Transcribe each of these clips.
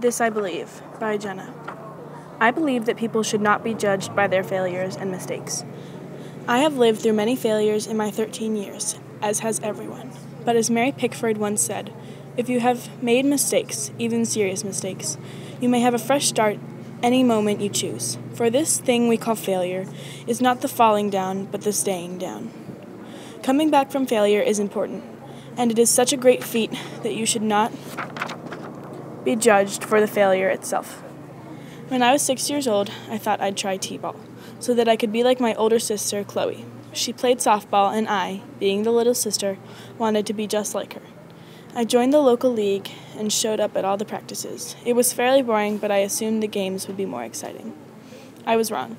This I Believe by Jenna. I believe that people should not be judged by their failures and mistakes. I have lived through many failures in my 13 years, as has everyone. But as Mary Pickford once said, if you have made mistakes, even serious mistakes, you may have a fresh start any moment you choose. For this thing we call failure is not the falling down, but the staying down. Coming back from failure is important, and it is such a great feat that you should not be judged for the failure itself. When I was 6 years old, I thought I'd try t-ball, so that I could be like my older sister, Chloe. She played softball, and I, being the little sister, wanted to be just like her. I joined the local league and showed up at all the practices. It was fairly boring, but I assumed the games would be more exciting. I was wrong.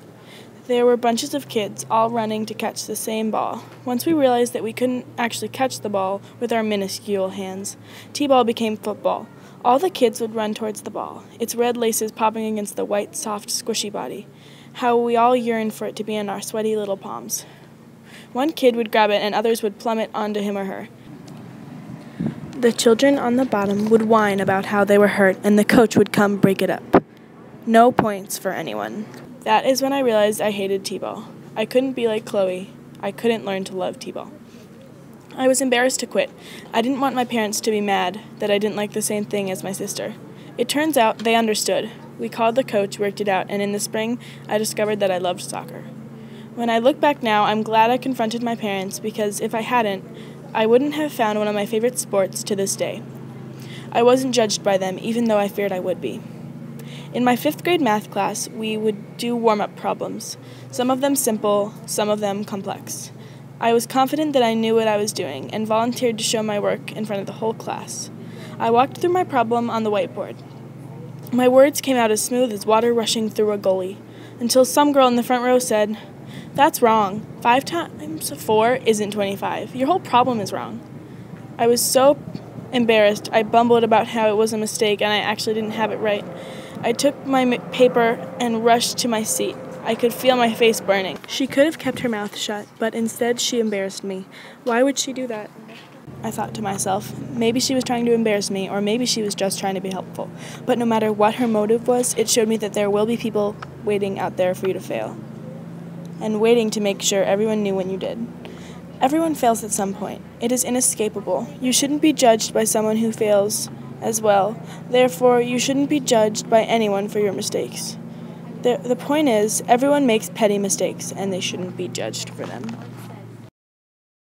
There were bunches of kids all running to catch the same ball. Once we realized that we couldn't actually catch the ball with our minuscule hands, t-ball became football. All the kids would run towards the ball, its red laces popping against the white, soft, squishy body. How we all yearned for it to be in our sweaty little palms. One kid would grab it and others would plummet onto him or her. The children on the bottom would whine about how they were hurt and the coach would come break it up. No points for anyone. That is when I realized I hated t-ball. I couldn't be like Chloe. I couldn't learn to love t-ball. I was embarrassed to quit. I didn't want my parents to be mad that I didn't like the same thing as my sister. It turns out they understood. We called the coach, worked it out, and in the spring, I discovered that I loved soccer. When I look back now, I'm glad I confronted my parents because if I hadn't, I wouldn't have found one of my favorite sports to this day. I wasn't judged by them, even though I feared I would be. In my 5th grade math class, we would do warm-up problems, some of them simple, some of them complex. I was confident that I knew what I was doing and volunteered to show my work in front of the whole class. I walked through my problem on the whiteboard. My words came out as smooth as water rushing through a gully, until some girl in the front row said, "That's wrong. 5 times 4 isn't 25. Your whole problem is wrong." I was so embarrassed, I bumbled about how it was a mistake and I actually didn't have it right. I took my paper and rushed to my seat. I could feel my face burning. She could have kept her mouth shut, but instead she embarrassed me. Why would she do that? I thought to myself, maybe she was trying to embarrass me, or maybe she was just trying to be helpful. But no matter what her motive was, it showed me that there will be people waiting out there for you to fail, and waiting to make sure everyone knew when you did. Everyone fails at some point. It is inescapable. You shouldn't be judged by someone who fails as well. Therefore, you shouldn't be judged by anyone for your mistakes. The point is, everyone makes petty mistakes, and they shouldn't be judged for them.